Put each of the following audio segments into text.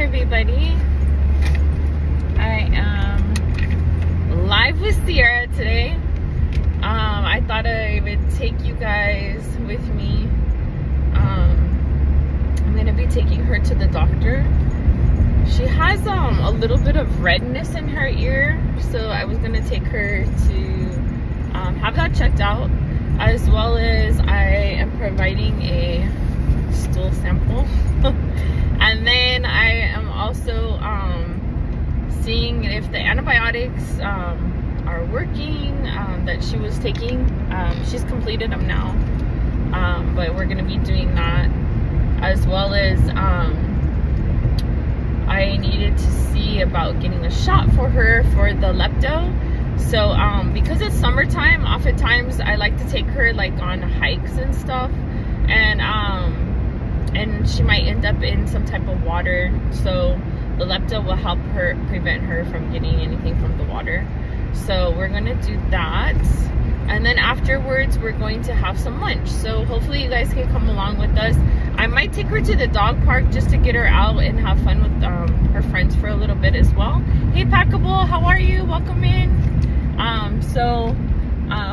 everybody. I am live with Sierra today. I thought I would take you guys with me. I'm gonna be taking her to the doctor. She has a little bit of redness in her ear, so I was gonna take her to have that checked out, as well as I am providing a stool sample. And then I am also seeing if the antibiotics are working that she was taking. She's completed them now, but we're going to be doing that, as well as I needed to see about getting a shot for her for the lepto. So because it's summertime, oftentimes I like to take her like on hikes and stuff, and she might end up in some type of water, so the lepto will help her prevent her from getting anything from the water. So we're gonna do that, and then afterwards we're going to have some lunch. So hopefully you guys can come along with us. I might take her to the dog park just to get her out and have fun with her friends for a little bit as well. Hey Packable, how are you? Welcome in.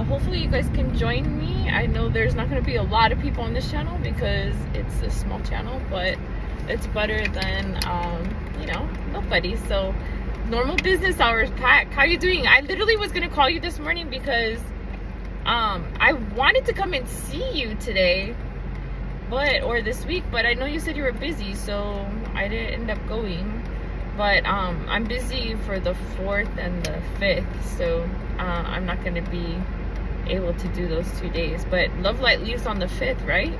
Hopefully you guys can join me. I know there's not going to be a lot of people on this channel because it's a small channel, but it's better than you know, nobody. So normal business hours. Pack, how you doing? I literally was going to call you this morning because I wanted to come and see you today, or this week, but I know you said you were busy, so I didn't end up going. But I'm busy for the 4th and the 5th, so I'm not going to be able to do those 2 days. But Love Light leaves on the 5th, right?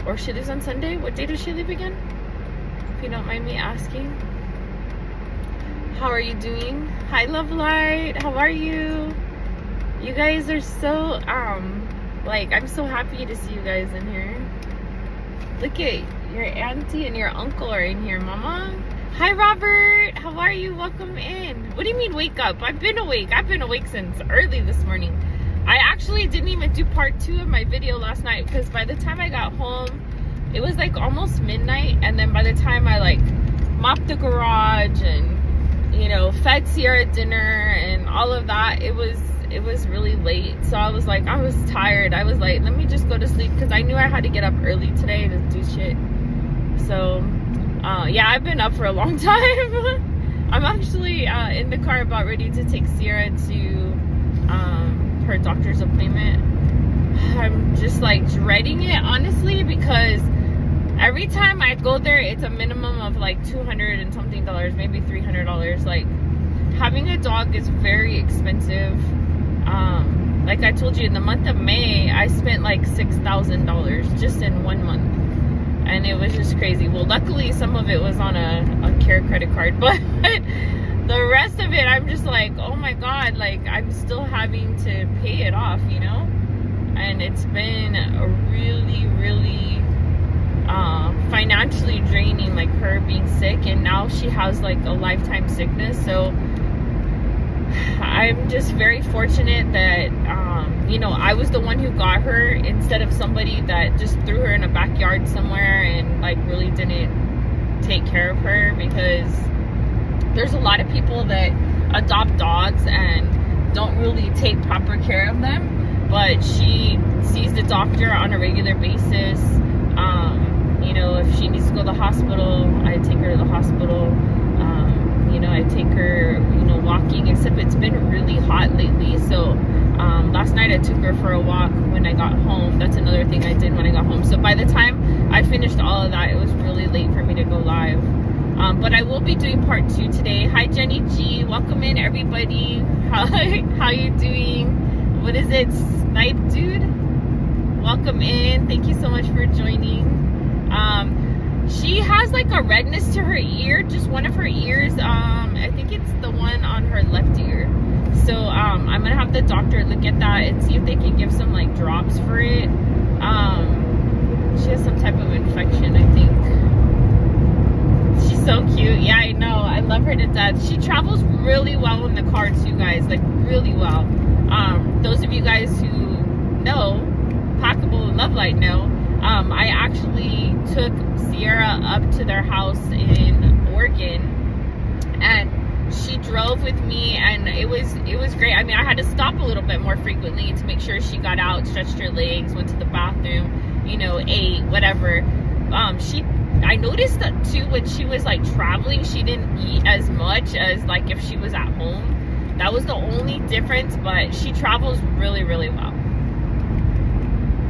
Or she leaves on Sunday? What day does she leave again? If you don't mind me asking. How are you doing? Hi Love Light, how are you? You guys are so like, I'm so happy to see you guys in here. Look at your auntie and your uncle are in here. Mama, hi Robert, how are you? Welcome in. What do you mean wake up? I've been awake since early this morning. I actually didn't even do part 2 of my video last night because by the time I got home it was like almost midnight, and then by the time I like mopped the garage and, you know, fed Sierra dinner and all of that, it was really late. So I was like, I was tired. I was like, let me just go to sleep, because I knew I had to get up early today to do shit. So yeah, I've been up for a long time. I'm actually in the car about ready to take Sierra to her doctor's appointment. I'm just like dreading it, honestly, because every time I go there it's a minimum of like $200 and something, maybe $300. Like, having a dog is very expensive. Like I told you, in the month of May I spent like $6,000 just in 1 month, and it was just crazy. Well, luckily some of it was on a care credit card, but the rest of it I'm just like, oh my god, like I'm still having to pay it off, you know. And it's been a really financially draining, like her being sick, and now she has like a lifetime sickness. So I'm just very fortunate that you know, I was the one who got her instead of somebody that just threw her in a backyard somewhere and like really didn't take care of her, because there's a lot of people that adopt dogs and don't really take proper care of them. But she sees the doctor on a regular basis. You know, if she needs to go to the hospital, I take her to the hospital. You know, I take her, you know, walking, except it's been really hot lately. So last night I took her for a walk when I got home. That's another thing I did when I got home. So by the time I finished all of that, it was really late for me to go live. But I will be doing part 2 today. Hi Jenny G, welcome in everybody. How you doing? What is it, Snipe Dude? Welcome in. Thank you so much for joining. She has like a redness to her ear, just one of her ears. I think it's the one on her left ear. So I'm gonna have the doctor look at that and see if they can give some like drops for it. She has some type of infection, I think. She's so cute. Yeah, I know. I love her to death. She travels really well in the car too, guys. Like really well. Those of you guys who know Packable and Love Light know, I actually took Sierra up to their house in Oregon Michigan, and she drove with me, and it was great. I mean, I had to stop a little bit more frequently to make sure she got out, stretched her legs, went to the bathroom, you know, ate, whatever. I noticed that too, when she was like traveling, she didn't eat as much as like if she was at home. That was the only difference, but she travels really, really well.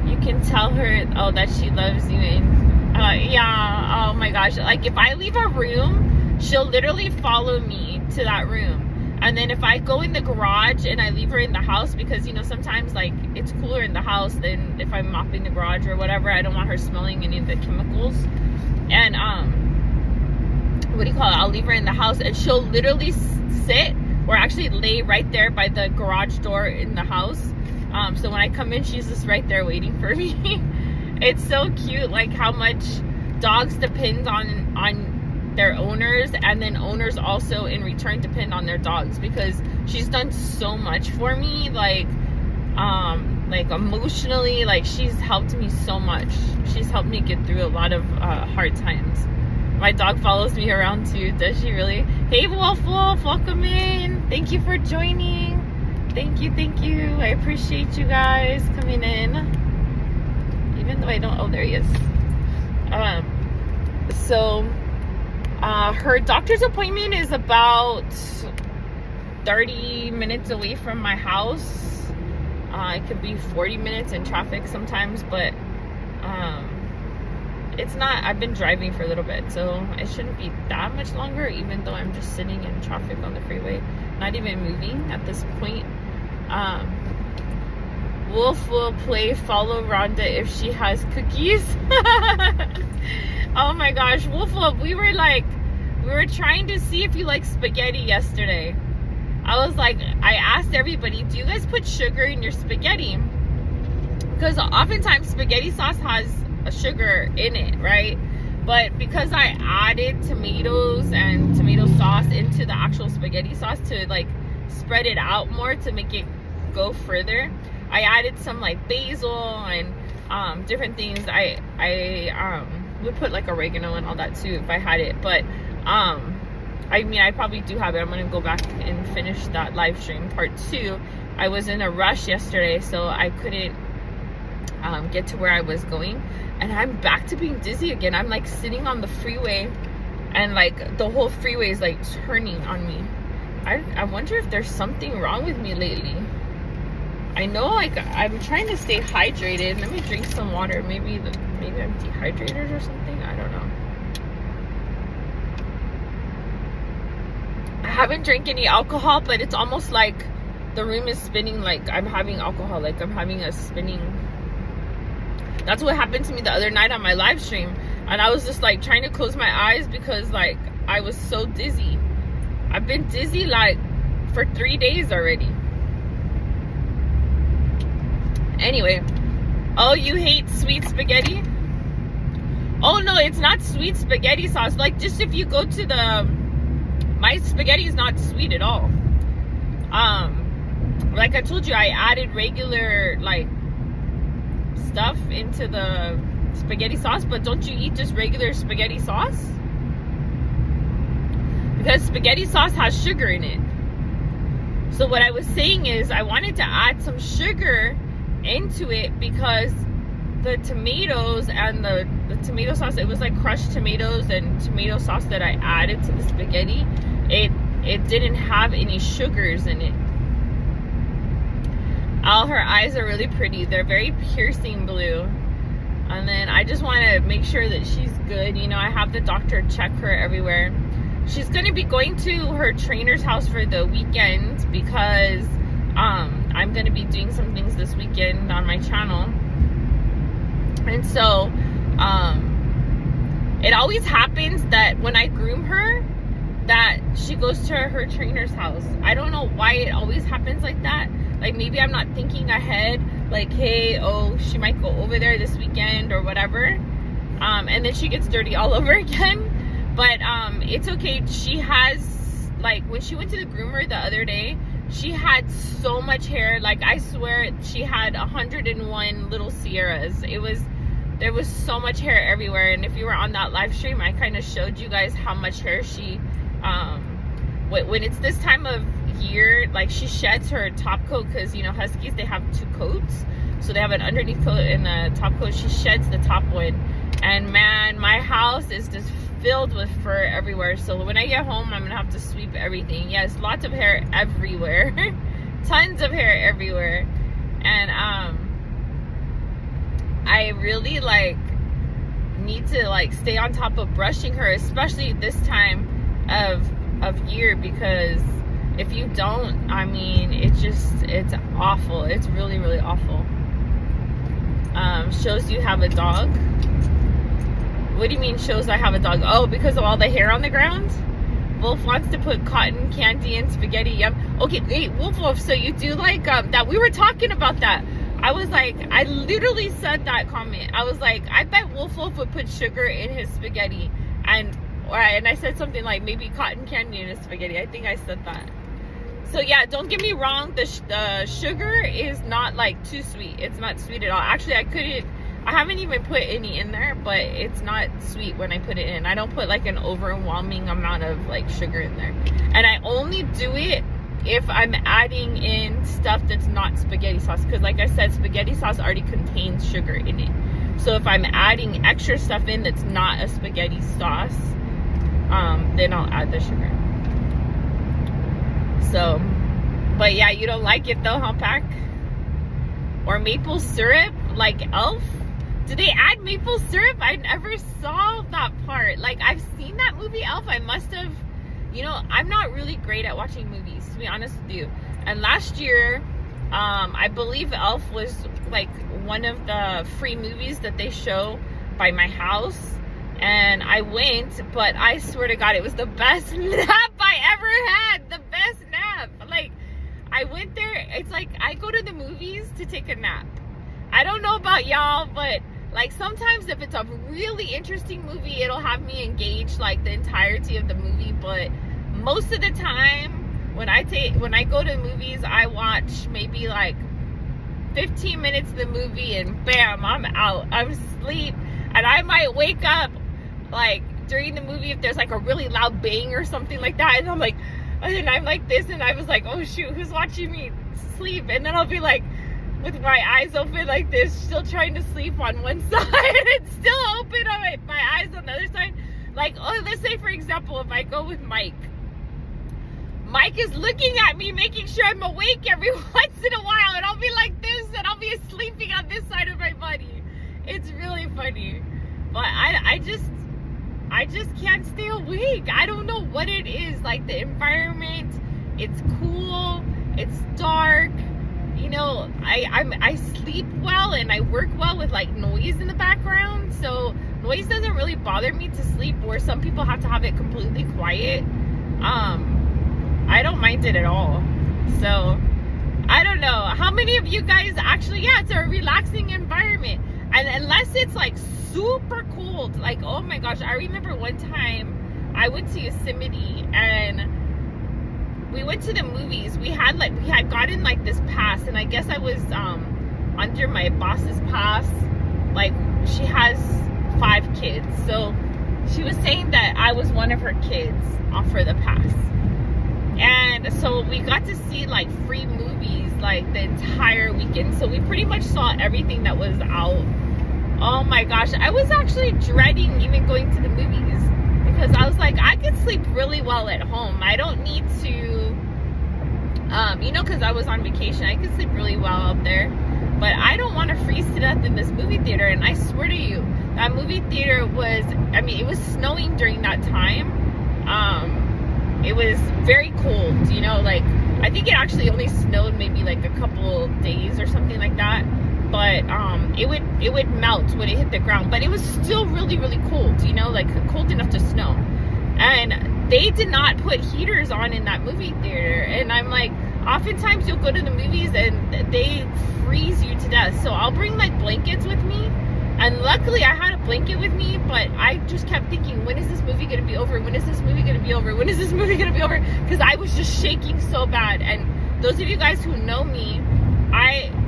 You can tell her, oh, that she loves you. And yeah, oh my gosh, like if I leave a room, she'll literally follow me to that room. And then if I go in the garage and I leave her in the house, because, you know, sometimes like it's cooler in the house than if I'm mopping the garage or whatever. I don't want her smelling any of the chemicals. And what do you call it? I'll leave her in the house, and she'll literally sit or actually lay right there by the garage door in the house. So when I come in, she's just right there waiting for me. It's so cute, like how much dogs depend on their owners, and then owners also in return depend on their dogs, because she's done so much for me, like emotionally. Like, she's helped me so much. She's helped me get through a lot of hard times. My dog follows me around too. Does she really? Hey Wolf, welcome in. Thank you for joining. Thank you. I appreciate you guys coming in, even though I don't. Oh, there he is. So her doctor's appointment is about 30 minutes away from my house. It could be 40 minutes in traffic sometimes, but it's not. I've been driving for a little bit, so it shouldn't be that much longer, even though I'm just sitting in traffic on the freeway, not even moving at this point. Wolf will play follow Rhonda if she has cookies. Oh my gosh, Wolf, we were trying to see if you like spaghetti yesterday. I was like, I asked everybody, do you guys put sugar in your spaghetti? Because oftentimes spaghetti sauce has a sugar in it, right? But because I added tomatoes and tomato sauce into the actual spaghetti sauce to like spread it out more to make it go further, I added some like basil and different things. I would put like oregano and all that too if I had it, but I mean, I probably do have it. I'm gonna go back and finish that live stream part 2. I was in a rush yesterday, so I couldn't get to where I was going, and I'm back to being dizzy again. I'm like sitting on the freeway, and like the whole freeway is like turning on me. I wonder if there's something wrong with me lately. I know, like, I'm trying to stay hydrated. Let me drink some water. Maybe I'm dehydrated or something. I don't know. I haven't drank any alcohol, but it's almost like the room is spinning, like I'm having alcohol, like I'm having a spinning. That's what happened to me the other night on my live stream, and I was just like trying to close my eyes because like I was so dizzy. I've been dizzy like for 3 days already. Anyway, oh, you hate sweet spaghetti? Oh no, it's not sweet spaghetti sauce. Like, just if you go to my spaghetti is not sweet at all. Like I told you, I added regular like stuff into the spaghetti sauce, but don't you eat just regular spaghetti sauce? Because spaghetti sauce has sugar in it. So what I was saying is I wanted to add some sugar into it, because the tomatoes and the tomato sauce, it was like crushed tomatoes and tomato sauce that I added to the spaghetti, it didn't have any sugars in it. All her eyes are really pretty. They're very piercing blue. And then I just want to make sure that she's good. You know, I have the doctor check her everywhere. She's going to be going to her trainer's house for the weekend, because I'm going to be doing some things this weekend on my channel. And so it always happens that when I groom her, that she goes to her trainer's house. I don't know why it always happens like that. Like, maybe I'm not thinking ahead, like, hey, oh, she might go over there this weekend or whatever, and then she gets dirty all over again. But it's okay. She has, like, when she went to the groomer the other day, she had so much hair. Like, I swear she had 101 little Sierras. It was there was so much hair everywhere. And if you were on that live stream, I kind of showed you guys how much hair she, when it's this time of year, like she sheds her top coat, because you know Huskies, they have 2 coats, so they have an underneath coat and a top coat. She sheds the top one, and man, my house is just filled with fur everywhere. So when I get home, I'm gonna have to sweep everything. Yes, lots of hair everywhere. Tons of hair everywhere. And I really like need to like stay on top of brushing her, especially this time of year, because if you don't, I mean, it's awful. It's really, really awful. Shows you have a dog. What do you mean shows I have a dog? Oh, because of all the hair on the ground? Wolf wants to put cotton candy in spaghetti. Yum. Okay, wait, Wolf, so you do like that? We were talking about that. I was like, I literally said that comment. I was like, I bet Wolf would put sugar in his spaghetti. And I said something like maybe cotton candy in his spaghetti. I think I said that. So yeah, don't get me wrong. The sugar is not like too sweet. It's not sweet at all. Actually, I haven't even put any in there, but it's not sweet when I put it in. I don't put like an overwhelming amount of like sugar in there. And I only do it if I'm adding in stuff that's not spaghetti sauce, because like I said, spaghetti sauce already contains sugar in it. So if I'm adding extra stuff in that's not a spaghetti sauce, then I'll add the sugar. So, but yeah, you don't like it though, huh, Pack? Or maple syrup, like Elf? Do they add maple syrup? I never saw that part. Like, I've seen that movie Elf. I must have, you know, I'm not really great at watching movies, to be honest with you. And last year, I believe Elf was like one of the free movies that they show by my house. And I went, but I swear to God, it was the best nap I ever had. The best nap. Like, I went there. It's like I go to the movies to take a nap. I don't know about y'all, but like sometimes if it's a really interesting movie, it'll have me engaged like the entirety of the movie. But most of the time, when I go to movies, I watch maybe like 15 minutes of the movie and bam, I'm out. I'm asleep. And I might wake up like during the movie if there's like a really loud bang or something like that, and I'm like this, and I was like, oh shoot, who's watching me sleep? And then I'll be like with my eyes open like this, still trying to sleep on one side and still open on my eyes on the other side. Like, oh, let's say for example, if I go with Mike is looking at me, making sure I'm awake every once in a while, and I'll be like this, and I'll be sleeping on this side of my body. It's really funny. But I just can't stay awake. I don't know what it is. Like the environment, it's cool, it's dark. You know, I sleep well and I work well with like noise in the background. So noise doesn't really bother me to sleep, where some people have to have it completely quiet. I don't mind it at all. So I don't know. How many of you guys actually, yeah, it's a relaxing environment. And unless it's like super cold, like, oh my gosh, I remember one time I went to Yosemite and we went to the movies. We had gotten like this pass, and I guess I was under my boss's pass. Like, she has 5 kids, so she was saying that I was one of her kids for the pass. And so we got to see like free movies like the entire weekend. So we pretty much saw everything that was out. Oh my gosh, I was actually dreading even going to the movies, because I was like, I could sleep really well at home. I don't need to, you know, because I was on vacation, I could sleep really well up there. But I don't want to freeze to death in this movie theater. And I swear to you, that movie theater was, I mean, it was snowing during that time. It was very cold, you know, like, I think it actually only snowed maybe like a couple days or something like that. But it would melt when it hit the ground. But it was still really, really cold, you know, like cold enough to snow. And they did not put heaters on in that movie theater. And I'm like, oftentimes you'll go to the movies and they freeze you to death. So I'll bring like blankets with me. And luckily I had a blanket with me, but I just kept thinking, when is this movie going to be over? When is this movie going to be over? When is this movie going to be over? Because I was just shaking so bad. And those of you guys who know me,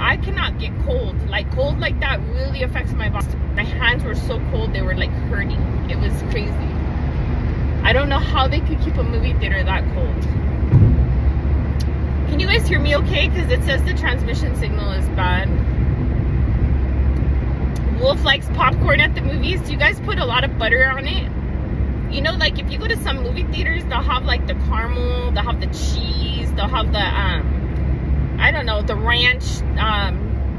I cannot get cold. Like cold like that really affects my body. My hands were so cold, they were like hurting. It was crazy. I don't know how they could keep a movie theater that cold. Can you guys hear me okay? Because it says the transmission signal is bad. Wolf likes popcorn at the movies. Do you guys put a lot of butter on it? You know, like if you go to some movie theaters, they'll have like the caramel, they'll have the cheese, they'll have the I don't know, the ranch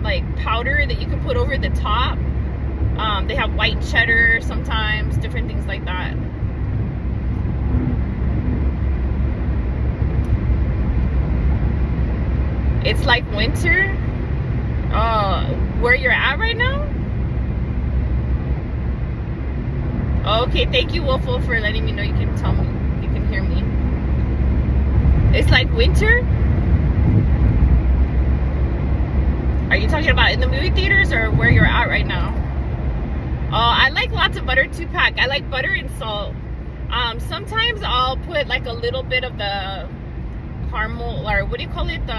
like powder that you can put over the top. They have white cheddar sometimes, different things like that. It's like winter. Where you're at right now? Okay, thank you, Wolfo, for letting me know. You can tell me, you can hear me. It's like winter. Are you talking about in the movie theaters or where you're at right now? Oh, I like lots of butter 2-pack. I like butter and salt. Sometimes I'll put like a little bit of the caramel, or what do you call it? The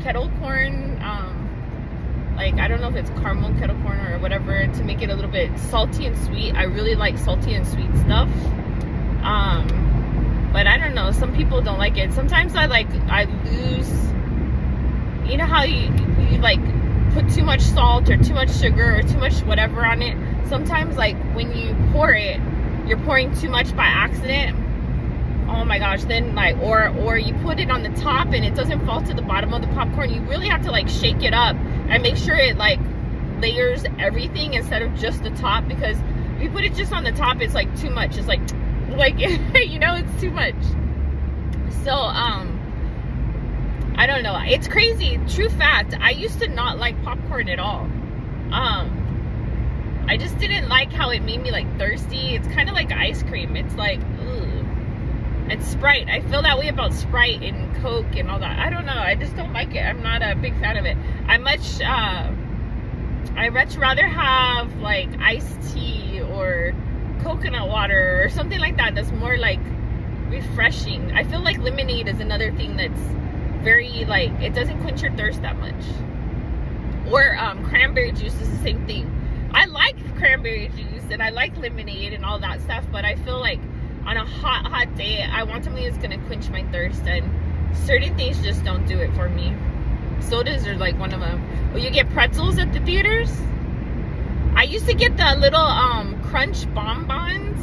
kettle corn. Like, I don't know if it's caramel kettle corn or whatever, to make it a little bit salty and sweet. I really like salty and sweet stuff. But I don't know, some people don't like it. Sometimes I lose, you know how you like put too much salt or too much sugar or too much whatever on it. Sometimes like when you pour it, you're pouring too much by accident. Oh my gosh, then like, or you put it on the top and it doesn't fall to the bottom of the popcorn. You really have to like shake it up and make sure it like layers everything instead of just the top, because if you put it just on the top, it's like too much. It's like you know, it's too much. So I don't know, it's crazy. True fact, I used to not like popcorn at all. I just didn't like how it made me like thirsty. It's kind of like ice cream. It's like, ugh. And Sprite, I feel that way about Sprite and Coke and all that. I don't know, I just don't like it. I'm not a big fan of it. I much rather have like iced tea or coconut water or something like that, that's more like refreshing. I feel like lemonade is another thing that's very like, it doesn't quench your thirst that much. Or cranberry juice is the same thing. I like cranberry juice and I like lemonade and all that stuff, but I feel like on a hot day, I want something that's gonna quench my thirst, and certain things just don't do it for me. Sodas are like one of them. Well, you get pretzels at the theaters. I used to get the little crunch bonbons,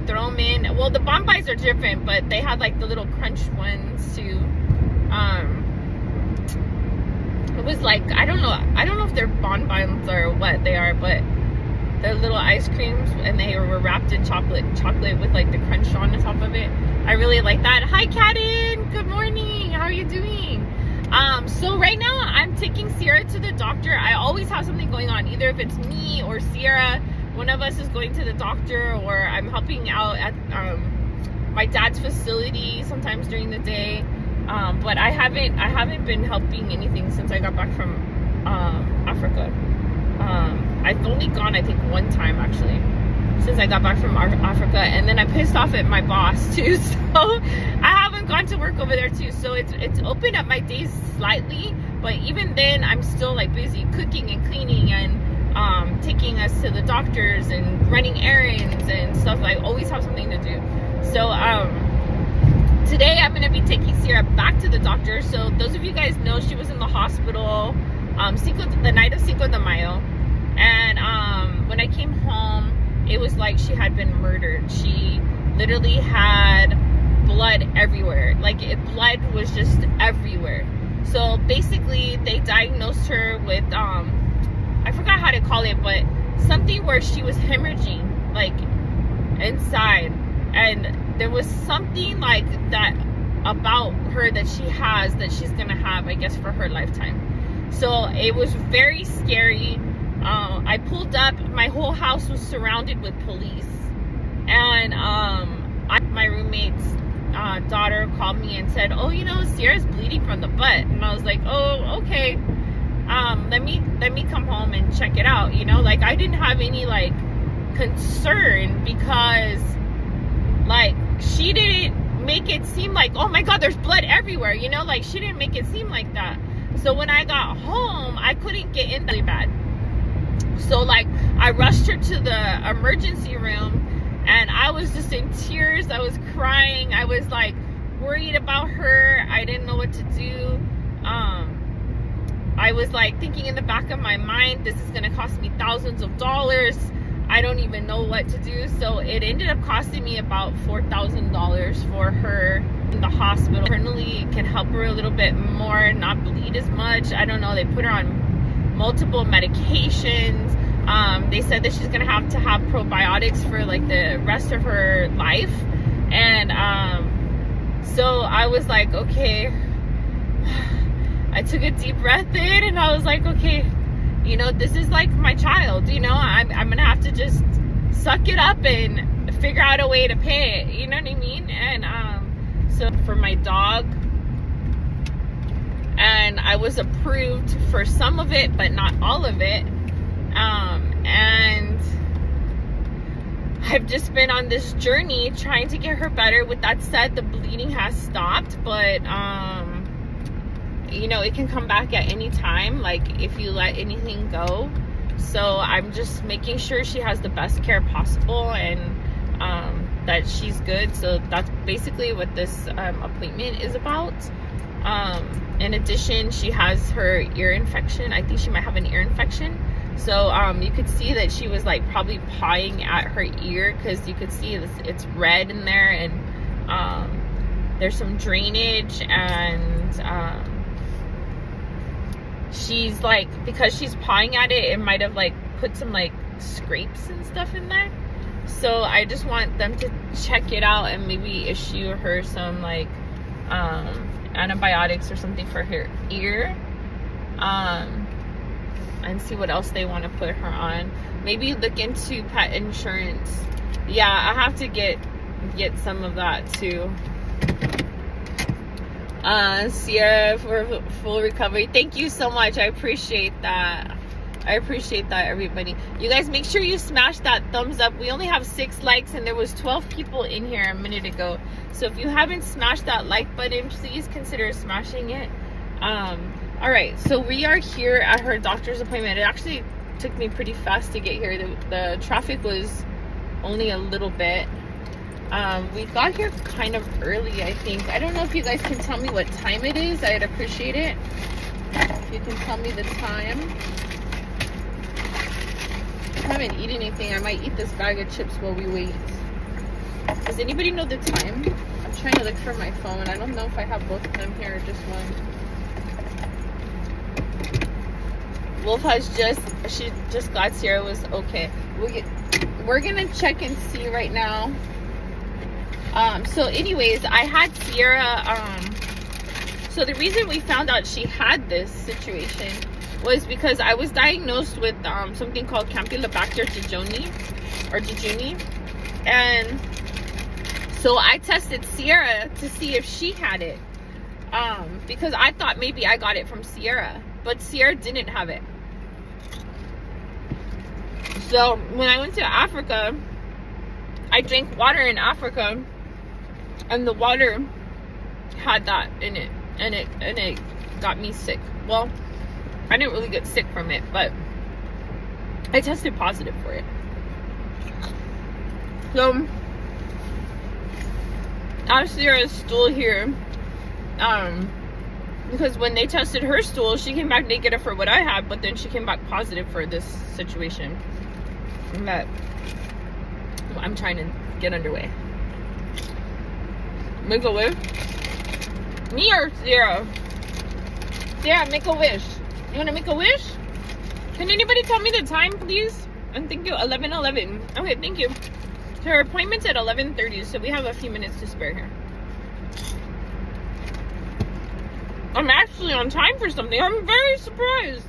throw them in. Well, the bonbons are different, but they had like the little crunch ones too. It was like, I don't know if they're bonbons or what they are, but they're little ice creams, and they were wrapped in chocolate with like the crunch on the top of it. I really like that. Hi, Kaden. Good morning. How are you doing? So right now I'm taking Sierra to the doctor. I always have something going on, either if it's me or Sierra, one of us is going to the doctor, or I'm helping out at my dad's facility sometimes during the day. But I haven't been helping anything since I got back from Africa. I've only gone, I think, one time actually since I got back from Africa, and then I'm pissed off at my boss too, so I haven't gone to work over there too. So it's opened up my days slightly, but even then I'm still like busy cooking and cleaning and taking us to the doctors and running errands and stuff. I always have something to do. So today I'm gonna be taking Sierra back to the doctor. So those of you guys know, she was in the hospital the night of Cinco de Mayo, and when I came home, it was like she had been murdered. She literally had blood everywhere. Like blood was just everywhere. So basically they diagnosed her with I forgot how to call it, but something where she was hemorrhaging like inside, and there was something like that about her that she has, that she's gonna have, I guess, for her lifetime. So it was very scary. I pulled up, my whole house was surrounded with police, and my roommate's daughter called me and said, oh, you know, Sierra's bleeding from the butt. And I was like, oh, okay, let me come home and check it out, you know. Like, I didn't have any like concern, because like she didn't make it seem like, oh my god, there's blood everywhere, you know. Like, she didn't make it seem like that. So when I got home, I couldn't get in really bad. So like I rushed her to the emergency room, and I was just in tears. I was crying. I was like worried about her. I didn't know what to do. I was like thinking in the back of my mind, this is gonna cost me thousands of dollars. I don't even know what to do. So it ended up costing me about $4,000 for her in the hospital. Internally, it can help her a little bit more, not bleed as much. I don't know. They put her on multiple medications. They said that she's gonna have to have probiotics for like the rest of her life. And so I was like, okay. I took a deep breath in, and I was like, okay, you know, this is like my child, you know, I'm gonna have to just suck it up and figure out a way to pay it, you know what I mean? And so for my dog, and I was approved for some of it, but not all of it. And I've just been on this journey trying to get her better. With that said, the bleeding has stopped, but you know, it can come back at any time, like if you let anything go. So I'm just making sure she has the best care possible, and that she's good. So that's basically what this appointment is about. In addition, she has her ear infection. I think she might have an ear infection. So you could see that she was like probably pawing at her ear, because you could see it's red in there, and there's some drainage, and she's like, because she's pawing at it, it might have like put some like scrapes and stuff in there. So I just want them to check it out and maybe issue her some like antibiotics or something for her ear, and see what else they want to put her on. Maybe look into pet insurance. Yeah, I have to get some of that too. Sierra, for full recovery. Thank you so much. I appreciate that. I appreciate that, everybody. You guys, make sure you smash that thumbs up. We only have 6 likes, and there was 12 people in here a minute ago. So if you haven't smashed that like button, please consider smashing it. All right, so we are here at her doctor's appointment. It actually took me pretty fast to get here. The traffic was only a little bit. We got here kind of early, I think. I don't know if you guys can tell me what time it is. I'd appreciate it if you can tell me the time. I haven't eaten anything. I might eat this bag of chips while we wait. Does anybody know the time? I'm trying to look for my phone. I don't know if I have both of them here or just one. Wolf she just got Sierra was okay. We're gonna check and see right now. So anyways, I had Sierra, so the reason we found out she had this situation was because I was diagnosed with something called Campylobacter jejuni, and so I tested Sierra to see if she had it, because I thought maybe I got it from Sierra, but Sierra didn't have it. So when I went to Africa, I drank water in Africa, and the water had that in it, and it got me sick. Well, I didn't really get sick from it, but I tested positive for it. So I have Sierra's stool here, because when they tested her stool, she came back negative for what I had, but then she came back positive for this situation that I'm trying to get underway. Make a wish? Me or Sierra? Sierra, make a wish. You want to make a wish? Can anybody tell me the time, please? And thank you. 11:11. Okay, thank you. So her appointment's at 11:30, so we have a few minutes to spare here. I'm actually on time for something. I'm very surprised.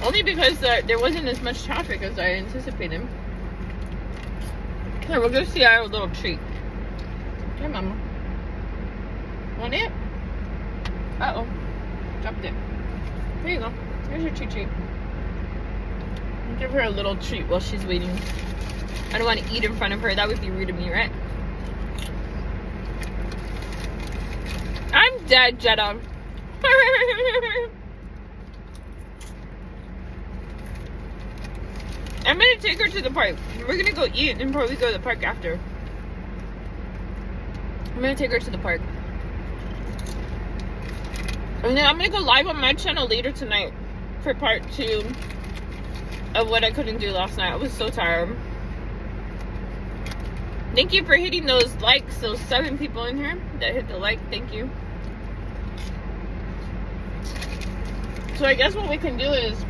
Only because there wasn't as much traffic as I anticipated. Here, we'll go see our little treat. Here, Mama. Want it? Uh-oh. Dropped it. There you go. Here's your treat. I'll give her a little treat while she's waiting. I don't want to eat in front of her. That would be rude of me, right? I'm dead, Jetta. I'm gonna take her to the park. We're gonna go eat and probably go to the park after. I'm gonna take her to the park. And then I'm gonna go live on my channel later tonight for part 2 of what I couldn't do last night. I was so tired. Thank you for hitting those likes, those 7 people in here that hit the like. Thank you. So I guess what we can do is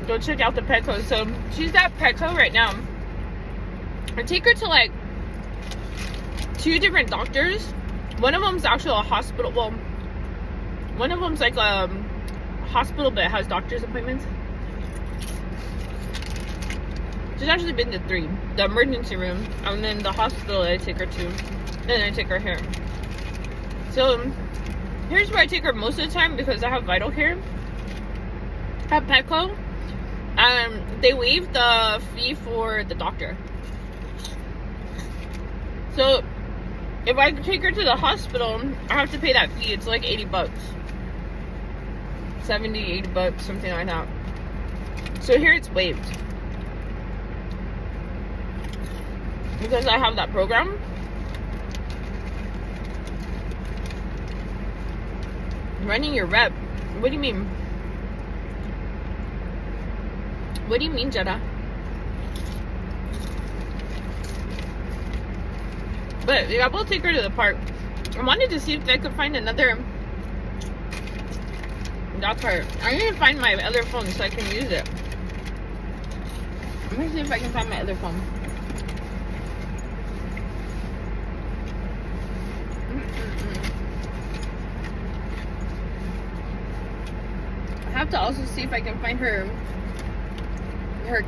go check out the Petco. So she's at Petco right now. I take her to like 2 different doctors. One of them's actually a hospital. Well, one of them's like a hospital but it has doctor's appointments. She's actually been to 3. The emergency room, and then the hospital I take her to, then I take her here. So here's where I take her most of the time because I have vital care at Petco. They waive the fee for the doctor. So if I take her to the hospital, I have to pay that fee. It's like 80 bucks. 70, 80 bucks, something like that. So here it's waived. Because I have that program. Running your rep. What do you mean? What do you mean, Jetta? But yeah, we'll take her to the park. I wanted to see if I could find another dog park. I need to find my other phone so I can use it. I'm gonna see if I can find my other phone. I have to also see if I can find her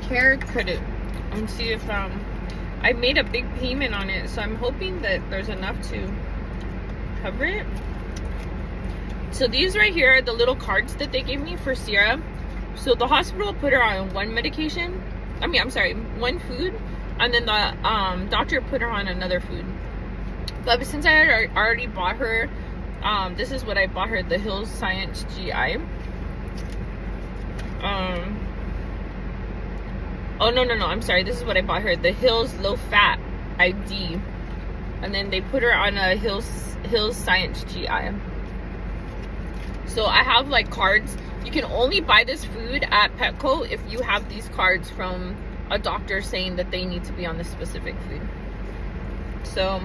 care credit and see if I made a big payment on it, so I'm hoping that there's enough to cover it. So these right here are the little cards that they gave me for Sierra. So the hospital put her on one medication. One food, and then the doctor put her on another food. But since I had already bought her, this is what I bought her: the Hills Science GI. Oh, no, I'm sorry. This is what I bought her. The Hills Low Fat ID. And then they put her on a Hills Science GI. So I have like cards. You can only buy this food at Petco if you have these cards from a doctor saying that they need to be on this specific food. So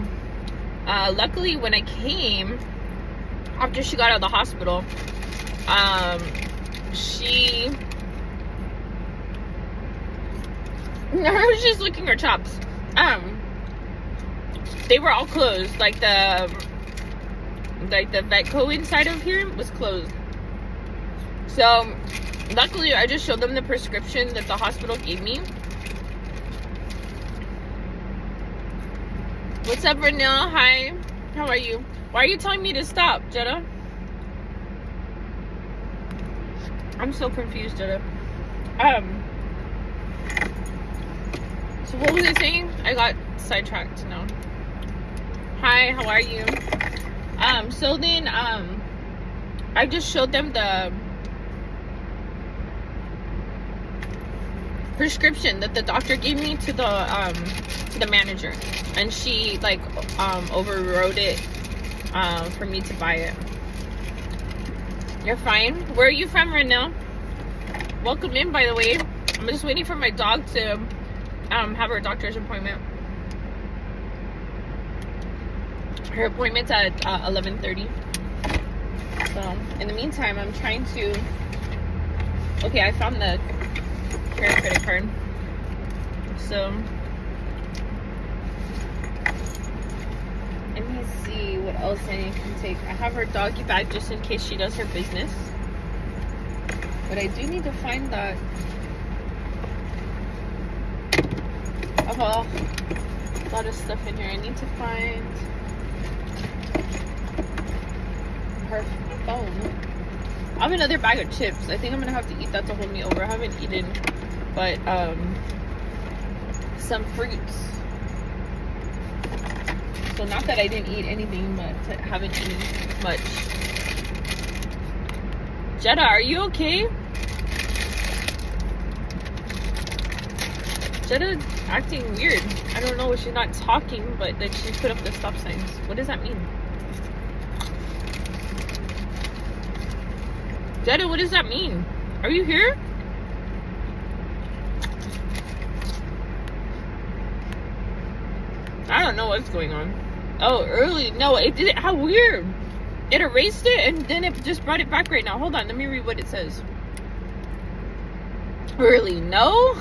luckily when I came, after she got out of the hospital, I was just licking her chops. They were all closed. Like the Vetco inside of here was closed. So luckily I just showed them the prescription that the hospital gave me. What's up, Renelle? Hi. How are you? Why are you telling me to stop, Jetta? I'm so confused, Jetta. So what was I saying? I got sidetracked now. Hi, how are you? So then I just showed them the prescription that the doctor gave me to the manager, and she like overrode it for me to buy it. You're fine. Where are you from right now? Welcome in, by the way. I'm just waiting for my dog to have her doctor's appointment. Her appointment's at 11:30. So in the meantime, I'm trying to. Okay, I found the care credit card. So let me see what else I can take. I have her doggy bag just in case she does her business. But I do need to find that. Oh, a lot of stuff in here. I need to find her phone. I have another bag of chips. I think I'm gonna have to eat that to hold me over. I haven't eaten, but some fruits. So not that I didn't eat anything, but I haven't eaten much. Jetta, are you okay? Jetta's acting weird. I don't know, she's not talking, but then she put up the stop signs. What does that mean? Jetta, what does that mean? Are you here? I don't know what's going on. Oh, early. No, it did it. How weird. It erased it and then it just brought it back right now. Hold on, let me read what it says. Early, no?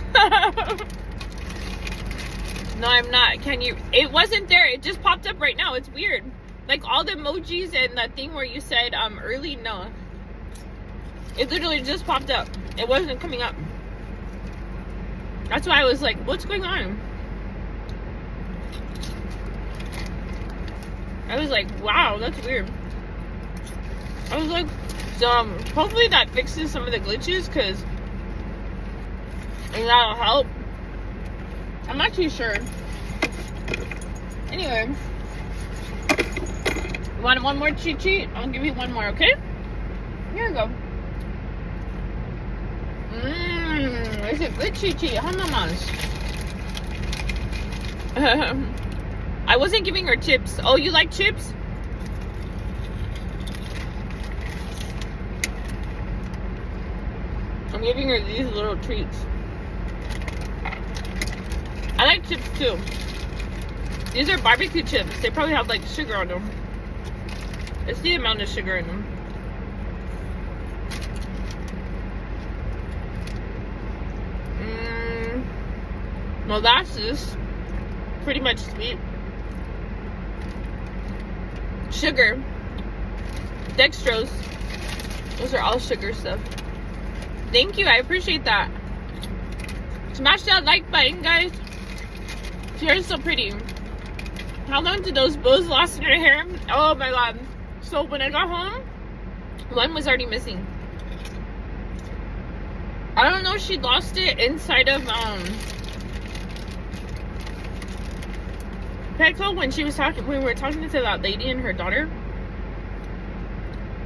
No, I'm not. Can you? It wasn't there. It just popped up right now. It's weird. Like all the emojis and the thing where you said early, no. It literally just popped up. It wasn't coming up. That's why I was like, what's going on? I was like, wow, that's weird. I was like, hopefully that fixes some of the glitches, because that'll help. I'm not too sure. Anyway, you want one more cheat? I'll give you one more, okay? Here you go. Is it good cheat? Huh, mamas? I wasn't giving her chips. Oh, you like chips? I'm giving her these little treats. I like chips too. These are barbecue chips. They probably have like sugar on them. It's the amount of sugar in them. Molasses, pretty much sweet. Sugar, dextrose, those are all sugar stuff. Thank you, I appreciate that. Smash that like button, guys. Your hair's so pretty. How long did those bows last in her hair? Oh my god. So when I got home, one was already missing. I don't know if she lost it inside of Petco when she was talking, when we were talking to that lady and her daughter,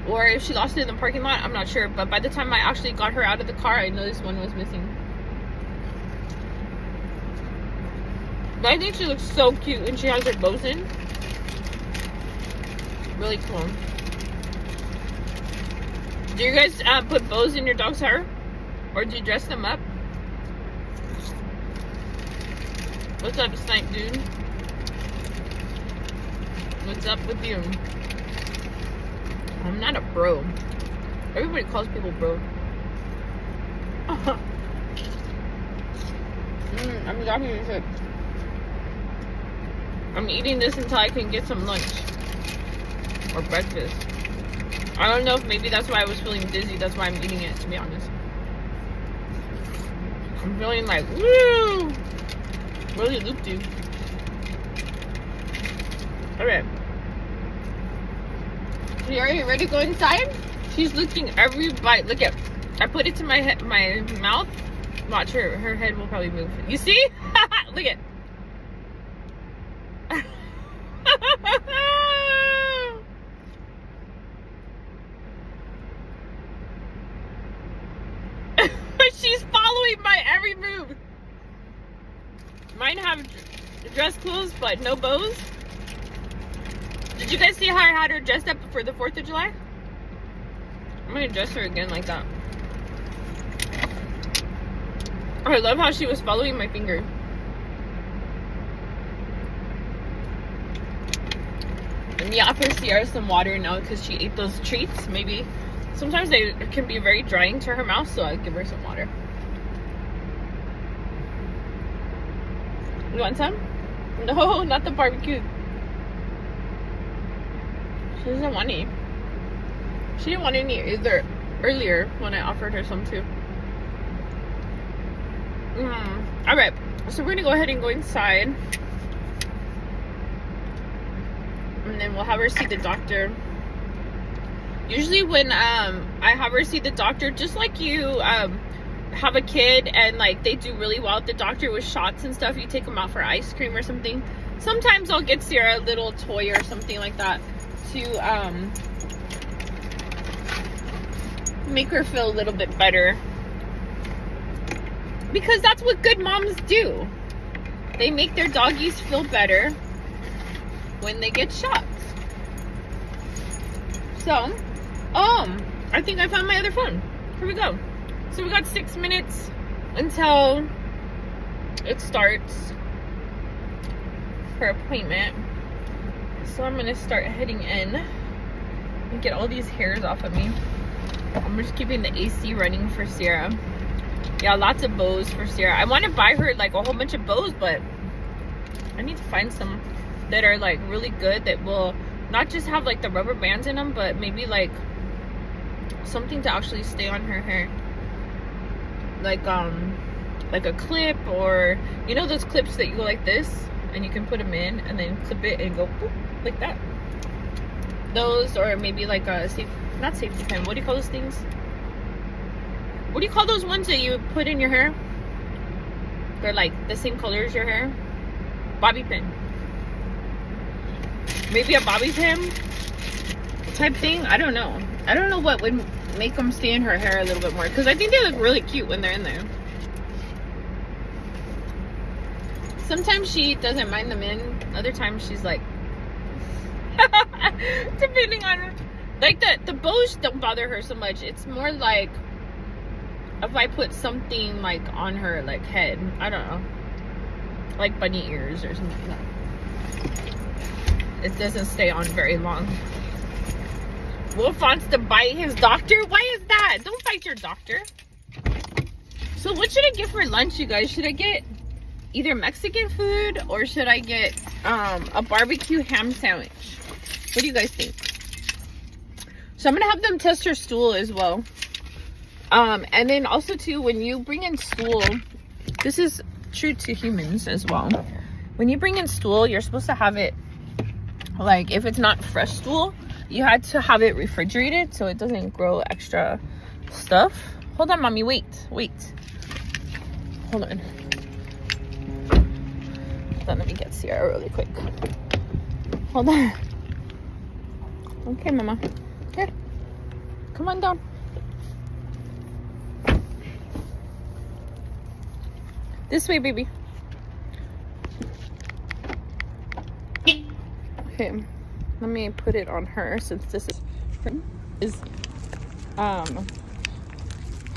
or if she lost it in the parking lot. I'm not sure, but by the time I actually got her out of the car, I noticed one was missing. But I think she looks so cute when she has her bows in. Really cool. Do you guys put bows in your dog's hair? Or do you dress them up? What's up, Snipe Dude? What's up with you? I'm not a bro. Everybody calls people bro. I'm talking shit. I'm eating this until I can get some lunch. Or breakfast. I don't know if maybe that's why I was feeling dizzy. That's why I'm eating it, to be honest. I'm feeling like, woo! Really looped you. Alright. Are you ready to go inside? She's looking every bite. Look at, I put it to my head, my mouth. Watch her head will probably move. You see? Look at. She's following my every move. Mine have dress clothes, but no bows. Did you guys see how I had her dressed up for the 4th of July? I'm gonna dress her again like that. I love how she was following my finger. Let me offer Sierra some water now because she ate those treats. Maybe sometimes they can be very drying to her mouth, so I'll give her some water. You want some? No, not the barbecue. She doesn't want any. She didn't want any either earlier when I offered her some too. Alright, so we're gonna go ahead and go inside. And then we'll have her see the doctor. Usually when I have her see the doctor, just like you have a kid and like they do really well at the doctor with shots and stuff, you take them out for ice cream or something. sometimes I'll get Sierra a little toy or something like that to make her feel a little bit better, because that's what good moms do. They make their doggies feel better when they get shots. So I think I found my other phone. Here we go. So we got 6 minutes until it starts her appointment. So I'm gonna start heading in and get all these hairs off of me. I'm just keeping the AC running for Sierra. Yeah, lots of bows for Sierra. I want to buy her like a whole bunch of bows, but I need to find some that are like really good, that will not just have like the rubber bands in them, but maybe like something to actually stay on her hair, like a clip, or you know those clips that you go like this and you can put them in and then clip it and go boop, like that. Those, or maybe like a not safety pin, what do you call those things? What do you call those ones that you put in your hair? They're like the same color as your hair. Bobby pin. Maybe a bobby pin type thing. I don't know. I don't know what would make them stay in her hair a little bit more, because I think they look really cute when they're in there. Sometimes she doesn't mind them in. Other times she's like, depending on, like the bows don't bother her so much. It's more like if I put something like on her like head, I don't know, like bunny ears or something like that. It doesn't stay on very long. Wolf wants to bite his doctor. Why is that? Don't bite your doctor. So what should I get for lunch, you guys? Should I get either Mexican food, or should I get a barbecue ham sandwich? What do you guys think? So I'm gonna have them test her stool as well. And then also too, when you bring in stool, this is true to humans as well. When you bring in stool, you're supposed to have it, like if it's not fresh stool, you had to have it refrigerated so it doesn't grow extra stuff. Hold on, mommy, wait. Hold on. Let me get Sierra really quick. Hold on. Okay, mama. Here. Come on down. This way, baby. Okay. Let me put it on her, since this is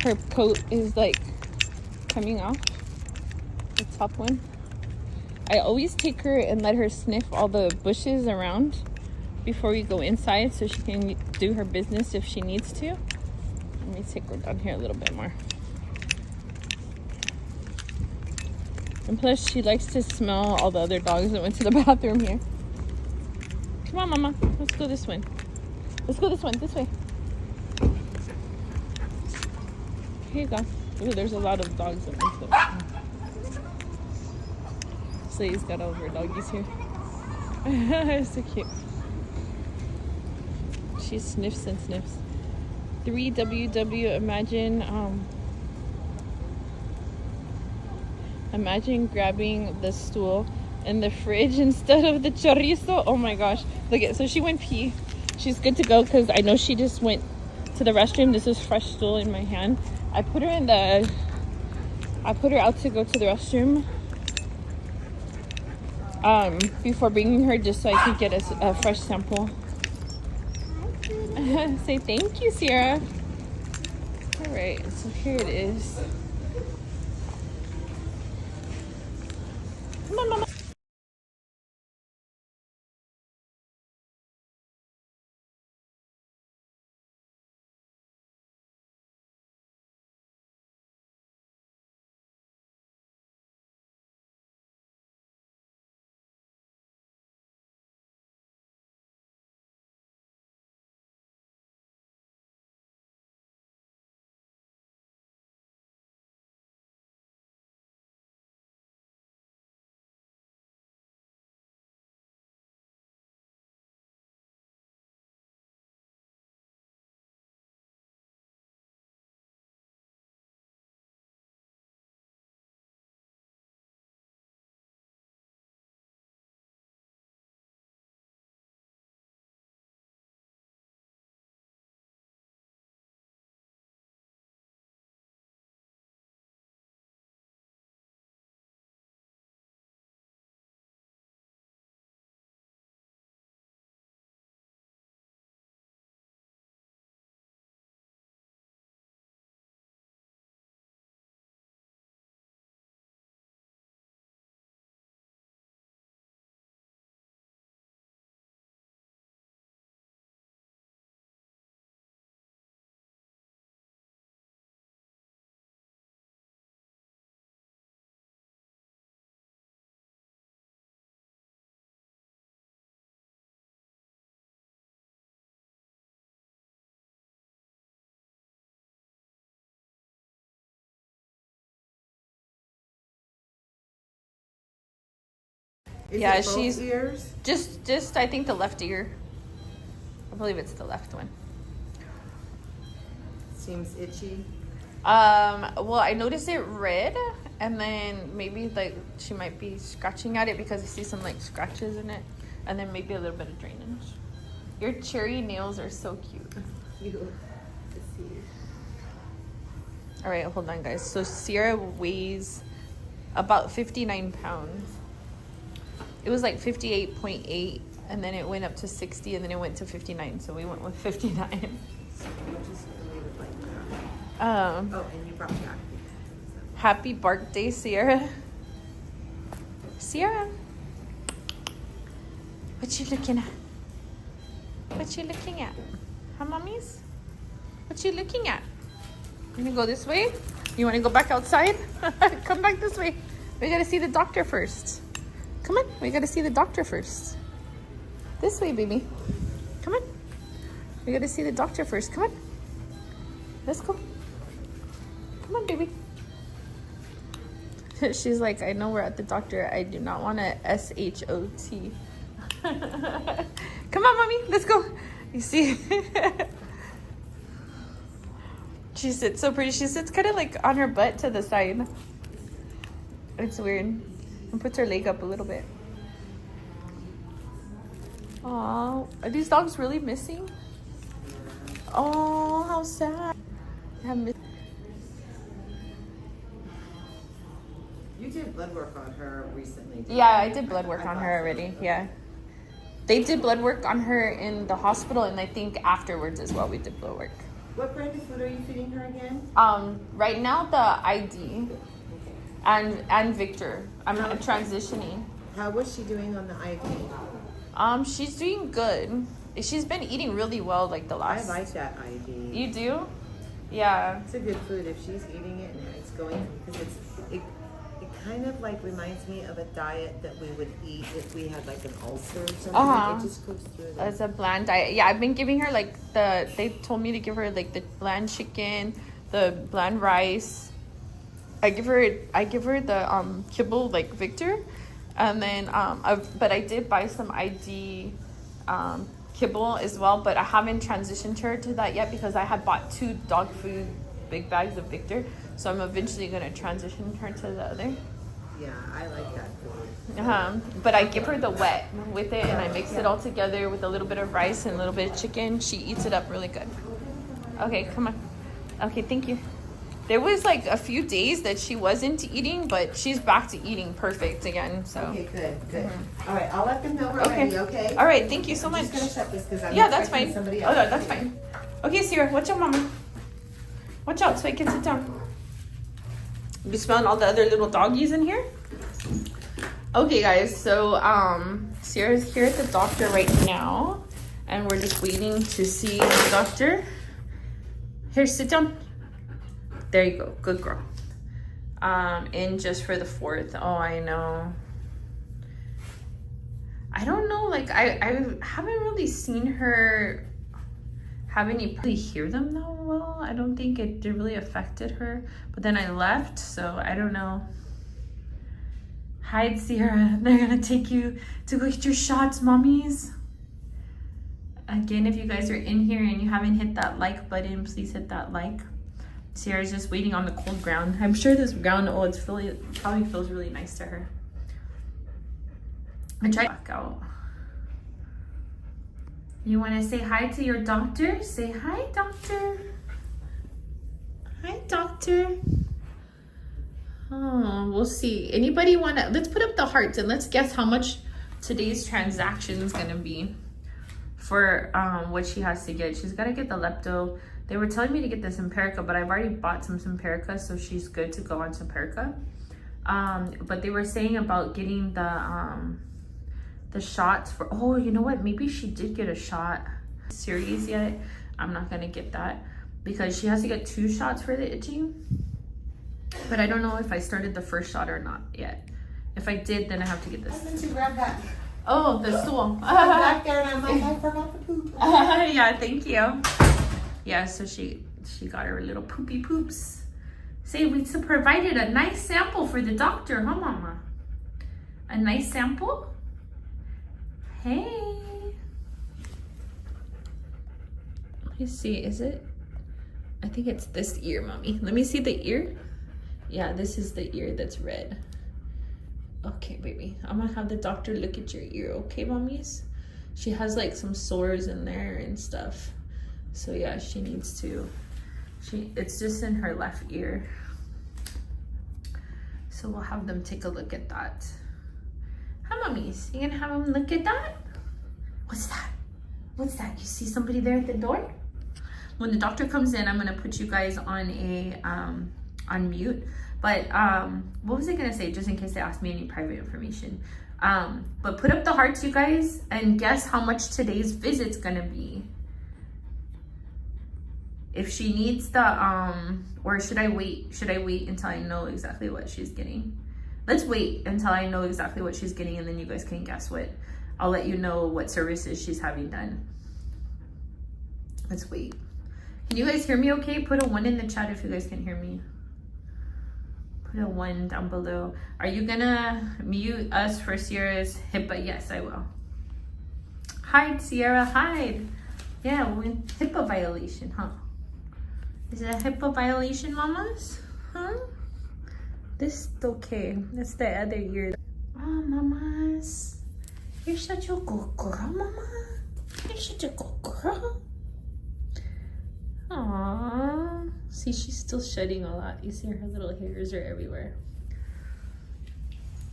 her coat is like coming off, the top one. I always take her and let her sniff all the bushes around before we go inside, so she can do her business if she needs to. Let me take her down here a little bit more. And plus, she likes to smell all the other dogs that went to the bathroom here. Come on, mama. Let's go this way. Let's go this way. Here you go. Ooh, there's a lot of dogs that went to the bathroom. Slay's got all of her doggies here. It's so cute. She sniffs and sniffs. 3WW, imagine grabbing the stool in the fridge instead of the chorizo. Oh my gosh. Look at, so she went pee. She's good to go, because I know she just went to the restroom. This is fresh stool in my hand. I put her out to go to the restroom before bringing her, just so I could get a fresh sample. Say thank you, Sierra. All right, so here it is. Come on, mama. Is Yeah, it both she's ears? just I think the left ear. I believe it's the left one. Seems itchy. Well, I noticed it red, and then maybe like she might be scratching at it because I see some like scratches in it, and then maybe a little bit of drainage. Your cherry nails are so cute. Cute to see. All right, hold on, guys. So Sierra weighs about 59 pounds. It was like 58.8, and then it went up to 60, and then it went to 59. So we went with 59. We'll just leave it like that. Oh, And you brought back. happy birthday, Sierra. Sierra, what you looking at? What you looking at? Huh, mommies? What you looking at? You gonna go this way? You wanna go back outside? Come back this way. We gotta see the doctor first. Come on, we gotta see the doctor first. This way, baby. Come on. We gotta see the doctor first. Come on. Let's go. Come on, baby. She's like, I know we're at the doctor. I do not want to SHOT. Come on, mommy. Let's go. You see? She sits so pretty. She sits kind of like on her butt to the side. It's weird. And puts her leg up a little bit. Aww. Are these dogs really missing? Oh, how sad. You did blood work on her recently. Yeah, I did blood work on her already. Yeah. They did blood work on her in the hospital, and I think afterwards as well we did blood work. What brand of food are you feeding her again? Right now the ID and Victor. I'm transitioning. How was she doing on the ID? She's doing good. She's been eating really well like the I last. like that ID. You do? Yeah. It's a good food if she's eating it and it's going, because it kind of like reminds me of a diet that we would eat if we had like an ulcer or something. It just goes through that. As a bland diet. Yeah, I've been giving her like they told me to give her like the bland chicken, the bland rice. I give her the kibble like Victor, and then but I did buy some ID kibble as well, but I haven't transitioned her to that yet because I had bought 2 dog food big bags of Victor, so I'm eventually gonna transition her to the other. Yeah, I like that food. But I give her the wet with it, and I mix it all together with a little bit of rice and a little bit of chicken. She eats it up really good. Okay, come on. Okay, thank you. There was like a few days that she wasn't eating, but she's back to eating perfect again. So. Okay, good. All right, I'll let them know we're ready. Okay. All right, thank you so much. I'm just gonna shut this because I'm that's fine. Somebody Oh, else. no, that's fine. Okay, Sierra, watch out, mama. Watch out so I can sit down. You smelling all the other little doggies in here? Okay, guys, so Sierra's here at the doctor right now, and we're just waiting to see the doctor. Here, sit down. There you go, good girl. In just for the 4th. Oh, I know. I don't know, like I haven't really seen her have any really hear them that well. I don't think it really affected her, but then I left, so I don't know. Hi, Sierra. They're gonna take you to go get your shots, mommies. Again, if you guys are in here and you haven't hit that like button, please hit that like. Sierra's just waiting on the cold ground. I'm sure this ground, probably feels really nice to her. I tried back out. You want to say hi to your doctor? Say hi, doctor. Hi, doctor. Oh, we'll see. Anybody want to, let's put up the hearts and let's guess how much today's transaction is going to be for what she has to get. She's got to get the lepto. They were telling me to get the Simparica, but I've already bought some Simparica, so she's good to go on Simparica. But they were saying about getting the shots for, oh, you know what? Maybe she did get a shot series yet. I'm not gonna get that because she has to get 2 shots for the itching. But I don't know if I started the first shot or not yet. If I did, then I have to get this. I meant to grab that. Oh, the stool. Back there, and I'm like, I forgot the poop. Yeah, thank you. Yeah, so she got her little poopy poops. Say, we provided a nice sample for the doctor, huh, Mama? A nice sample? Hey. Let me see, is it? I think it's this ear, mommy. Let me see the ear. Yeah, this is the ear that's red. Okay, baby. I'm gonna have the doctor look at your ear, okay, mommies? She has like some sores in there and stuff. So yeah, she needs to, it's just in her left ear. So we'll have them take a look at that. Hi, mommies. You gonna have them look at that? What's that? What's that? You see somebody there at the door? When the doctor comes in, I'm gonna put you guys on a on mute. But what was I gonna say? Just in case they ask me any private information. But put up the hearts, you guys, and guess how much today's visit's gonna be. If she needs the or should I wait? Should I wait until I know exactly what she's getting? Let's wait until I know exactly what she's getting, and then you guys can guess what. I'll let you know what services she's having done. Let's wait. Can you guys hear me okay? Put a 1 in the chat if you guys can hear me. Put a 1 down below. Are you gonna mute us for Sierra's HIPAA? Yes, I will. Hide, Sierra, hide. Yeah, HIPAA violation, huh? Is it a HIPAA violation, mamas? Huh? This is okay. That's the other ear. Oh, mamas. You're such a good girl, mama. You're such a good girl. Aww. See, she's still shedding a lot. You see her little hairs are everywhere.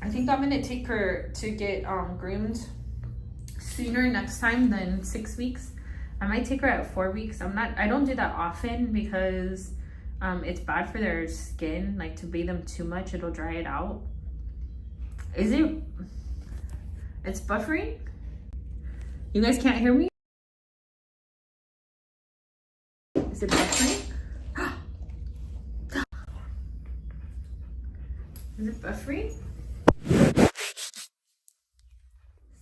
I think I'm gonna take her to get groomed sooner next time than 6 weeks. I might take her at 4 weeks. I don't do that often because it's bad for their skin. Like, to bathe them too much, it'll dry it out. It's buffering? You guys can't hear me? Is it buffering? Is it buffering?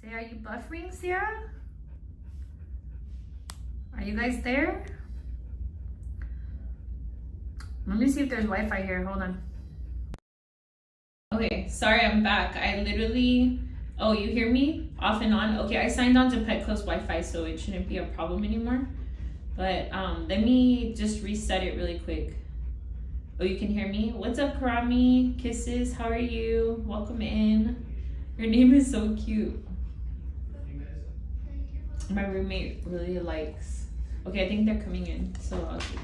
Say, are you buffering, Sierra? Are you guys there? Let me see if there's Wi-Fi here. Hold on. Okay, sorry, I'm back. I literally, oh, you hear me? Off and on. Okay, I signed on to Petco's Wi-Fi, so it shouldn't be a problem anymore. But let me just reset it really quick. Oh, you can hear me? What's up, Karami? Kisses, how are you? Welcome in. Your name is so cute. My roommate really likes. Okay, I think they're coming in, so I'll see.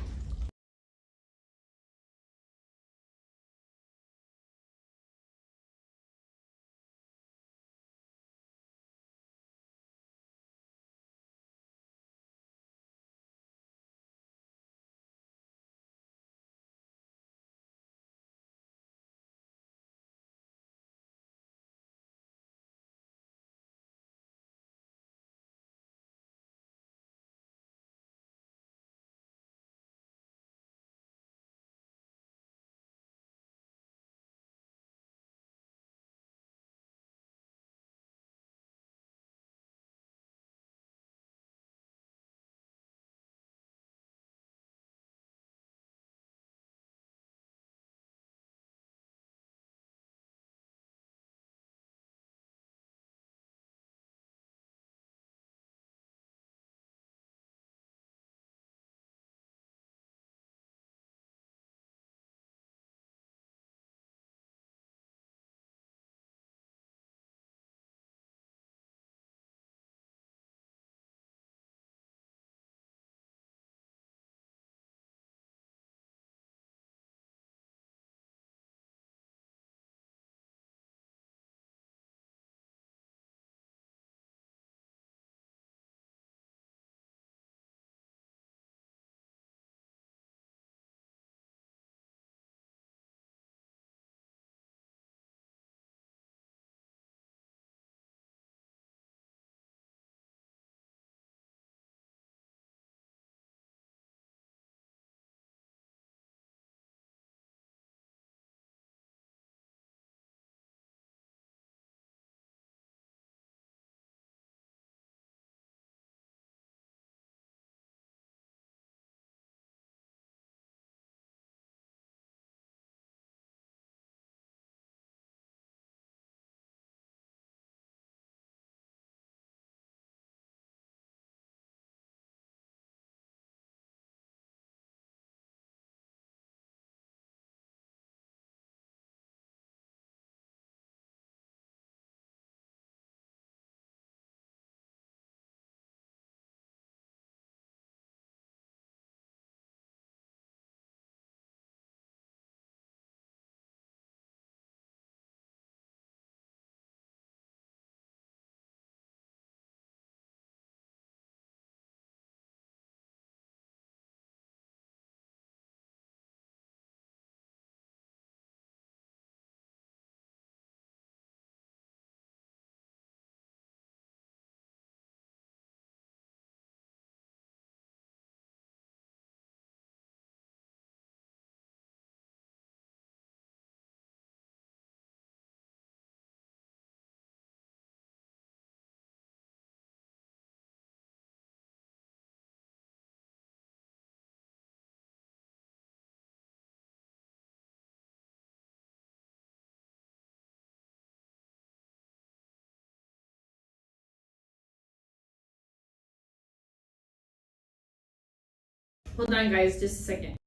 Hold on, guys, just a second.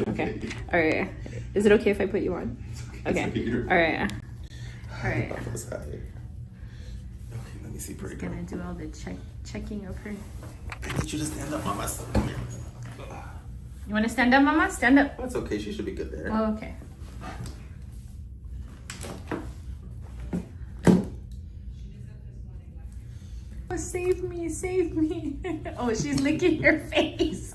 Okay. All right. Is it okay if I put you on? Okay. All right. All right. Okay, let me see, pretty girl. Gonna do all the checking of her. I need you to stand up, Mama. You want to stand up, Mama? Stand up. That's okay. She should be good there. Oh, okay. Oh, save me, save me. Oh, she's licking her face.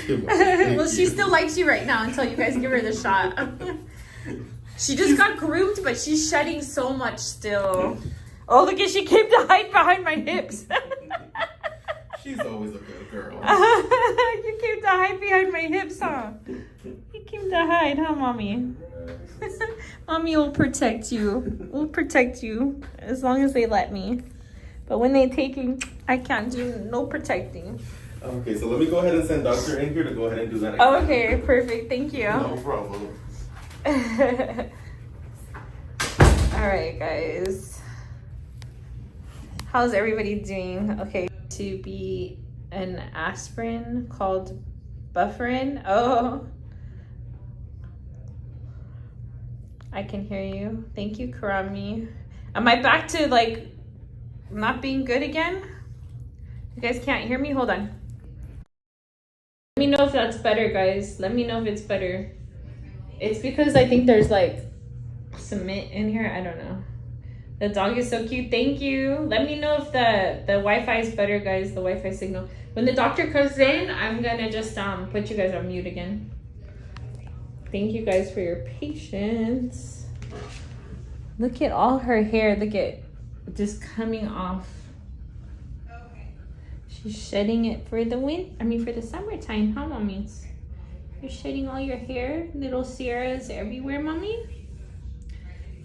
Well, she still likes you right now until you guys give her the shot. She just got groomed, but she's shedding so much still. Oh, look at, she came to hide behind my hips. She's always a good girl. You came to hide behind my hips, huh? You came to hide, huh, Mommy? Mommy will protect you. We'll protect you as long as they let me. But when they take you, I can't do no protecting. Okay, so let me go ahead and send Doctor in here to go ahead and do that. Oh, okay, perfect. Thank you. No problem. All right, guys. How's everybody doing? Okay, to be an aspirin called Bufferin. Oh, I can hear you. Thank you, Karami. Am I back to like not being good again? You guys can't hear me? Hold on. Let me know if that's better, guys. Let me know if it's better. It's because I think there's like cement in here. I don't know. The dog is so cute. Thank you. Let me know if the Wi-Fi is better, guys. The Wi-Fi signal. When the doctor comes in, I'm gonna just put you guys on mute again. Thank you guys for your patience. Look at all her hair. Look at just coming off. She's shedding it for the for the summertime, huh, Mommies? You're shedding all your hair. Little Sierras everywhere, Mommy.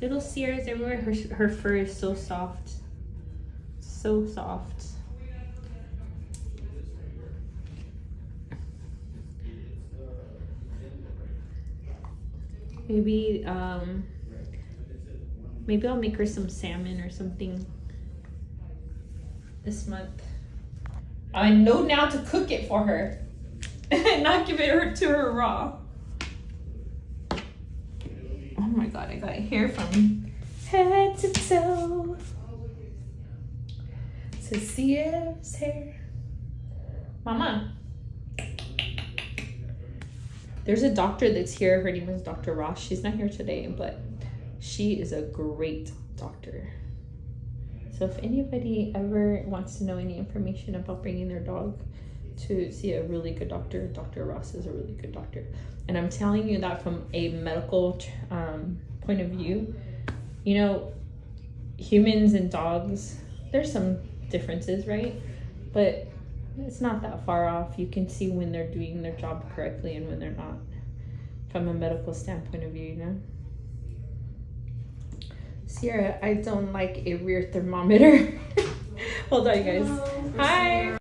Little Sierras everywhere. Her fur is so soft. So soft. Maybe maybe I'll make her some salmon or something this month. I know now to cook it for her and not give it to her raw. Oh my god, I got hair from head to toe. To Sierra's hair. Mama. There's a doctor that's here. Her name is Dr. Ross. She's not here today, but she is a great doctor. So if anybody ever wants to know any information about bringing their dog to see a really good doctor, Dr. Ross is a really good doctor. And I'm telling you that from a medical point of view. You know, humans and dogs, there's some differences, right? But it's not that far off. You can see when they're doing their job correctly and when they're not, from a medical standpoint of view, you know? Sierra, I don't like a rear thermometer. Hold on, you guys. Hi.